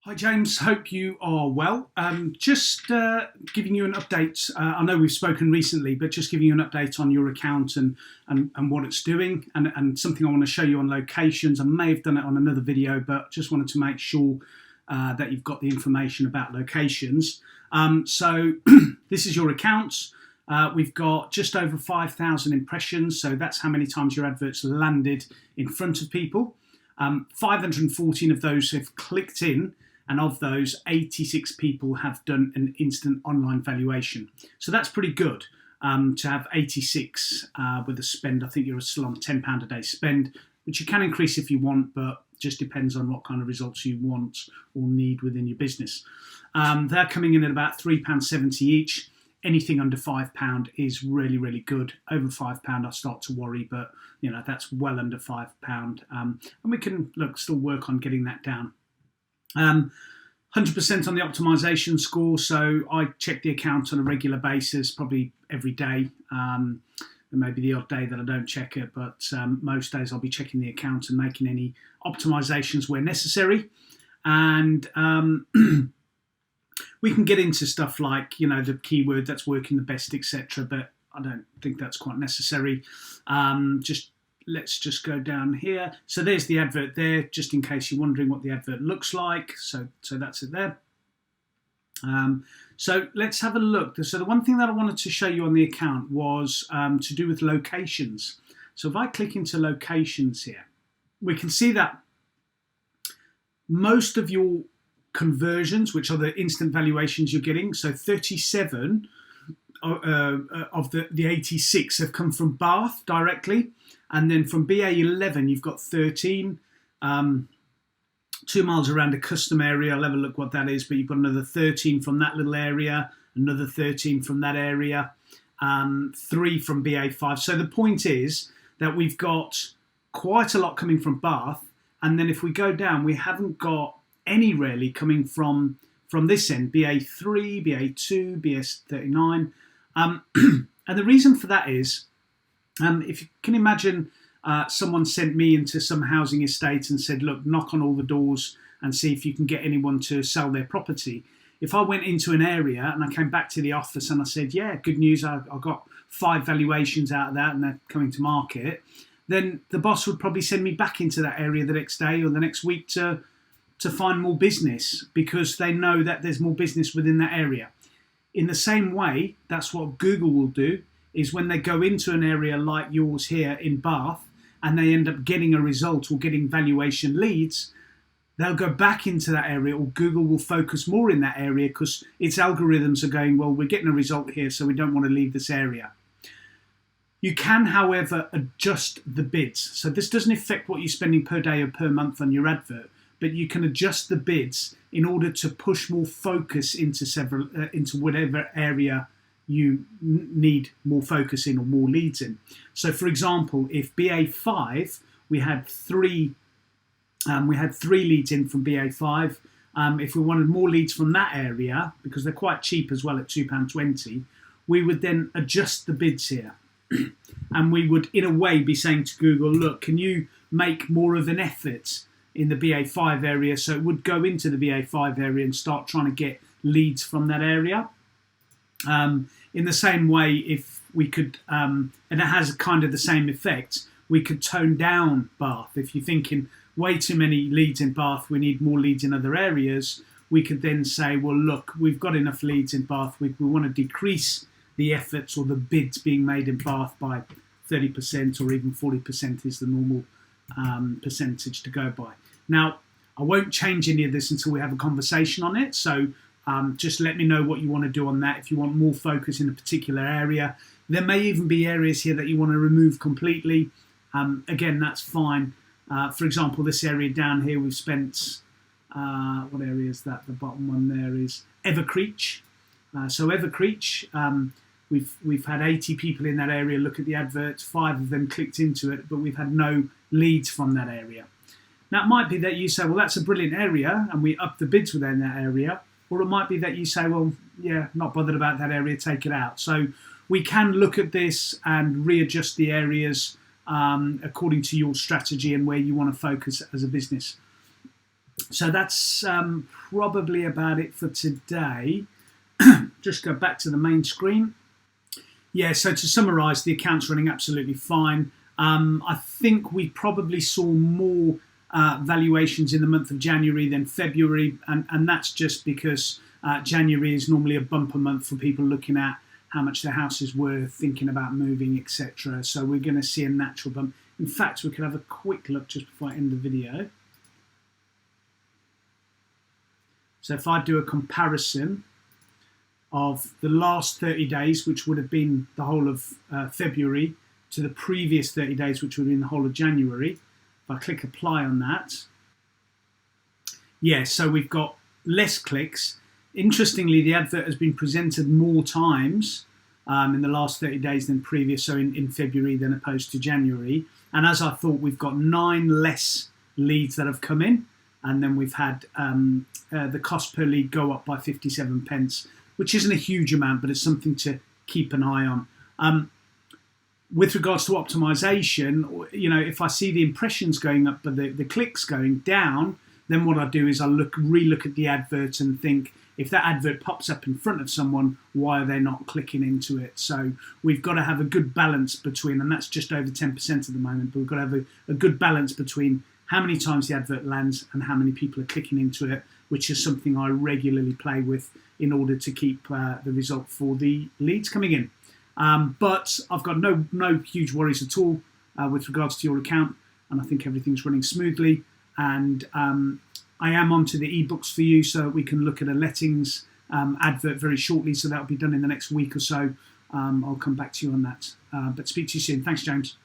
Hi James, hope you are well. Just giving you an update. I know we've spoken recently, but just giving you an update on your account and what it's doing, and something I want to show you on locations. I may have done it on another video, but just wanted to make sure that you've got the information about locations. So this is your account. We've got just over 5,000 impressions, so that's how many times your advert's landed in front of people. 514 of those have clicked in, and of those, 86 people have done an instant online valuation. So that's pretty good to have 86 with a spend. I think you're still on £10 a day spend, which you can increase if you want, but just depends on what kind of results you want or need within your business. They're coming in at about £3.70 each. Anything under £5 is really, really good. Over £5, I start to worry, but that's well under £5, and we can still work on getting that down. 100% on the optimization score, so I check the account on a regular basis, probably every day. There may be the odd day that I don't check it, but most days I'll be checking the account and making any optimizations where necessary. And we can get into stuff like the keyword that's working the best, etc., but I don't think that's quite necessary. Let's just go down here. So there's the advert there, just in case you're wondering what the advert looks like. So that's it there. So let's have a look. So the one thing that I wanted to show you on the account was to do with locations. So if I click into locations here, we can see that most of your conversions, which are the instant valuations you're getting, so 37 of the 86 have come from Bath directly. And then from BA11, you've got 13, 2 miles around a custom area. I'll have a look what that is, but you've got another 13 from that little area, another 13 from that area, 3 from BA5. So the point is that we've got quite a lot coming from Bath. And then if we go down, we haven't got any really coming from this end, BA3, BA2, BS39. And the reason for that is, if you can imagine someone sent me into some housing estate and said, look, knock on all the doors and see if you can get anyone to sell their property. If I went into an area and I came back to the office and I said, yeah, good news, I got 5 valuations out of that and they're coming to market, then the boss would probably send me back into that area the next day or the next week to find more business, because they know that there's more business within that area. In the same way, that's what Google will do, is when they go into an area like yours here in Bath and they end up getting a result or getting valuation leads, they'll go back into that area, or Google will focus more in that area because its algorithms are going, well, we're getting a result here, so we don't want to leave this area. You can, however, adjust the bids. So this doesn't affect what you're spending per day or per month on your advert, but you can adjust the bids in order to push more focus into whatever area you need more focus in or more leads in. So, for example, if BA5 we had three leads in from BA5. If we wanted more leads from that area, because they're quite cheap as well at £2.20, we would then adjust the bids here, and we would, in a way, be saying to Google, look, can you make more of an effort in the BA5 area? So it would go into the BA5 area and start trying to get leads from that area. In the same way, if we could, and it has kind of the same effect, we could tone down Bath. If you're thinking way too many leads in Bath, we need more leads in other areas, we could then say, well, look, we've got enough leads in Bath. We want to decrease the efforts or the bids being made in Bath by 30% or even 40% is the normal percentage to go by. Now, I won't change any of this until we have a conversation on it. So just let me know what you want to do on that. If you want more focus in a particular area, there may even be areas here that you want to remove completely. Again, that's fine. For example, this area down here, we've spent, what area is that? The bottom one there is Evercreech. So Evercreech, we've had 80 people in that area look at the adverts, 5 of them clicked into it, but we've had no leads from that area. Now, it might be that you say, well, that's a brilliant area, and we up the bids within that area. Or it might be that you say, well, yeah, not bothered about that area, take it out. So we can look at this and readjust the areas according to your strategy and where you want to focus as a business. So that's probably about it for today. Just go back to the main screen. Yeah, so to summarise, the account's running absolutely fine. I think we probably saw more valuations in the month of January than February, and that's just because January is normally a bumper month for people looking at how much their house is worth, thinking about moving, etc. So we're going to see a natural bump. In fact, we could have a quick look just before I end the video. So if I do a comparison of the last 30 days, which would have been the whole of February, to the previous 30 days, which would have been the whole of January, if I click apply on that, yeah, so we've got less clicks. Interestingly, the advert has been presented more times in the last 30 days than previous, so in February than opposed to January. And as I thought, we've got 9 less leads that have come in, and then we've had the cost per lead go up by 57 pence, which isn't a huge amount, but it's something to keep an eye on. With regards to optimization, if I see the impressions going up but the clicks going down, then what I do is I re-look at the advert and think, if that advert pops up in front of someone, why are they not clicking into it? So we've got to have a good balance between, and that's just over 10% at the moment, but we've got to have a good balance between how many times the advert lands and how many people are clicking into it, which is something I regularly play with in order to keep the result for the leads coming in. But I've got no huge worries at all with regards to your account, and I think everything's running smoothly. And I am onto the ebooks for you, so we can look at a lettings advert very shortly. So that'll be done in the next week or so. I'll come back to you on that. But speak to you soon. Thanks, James.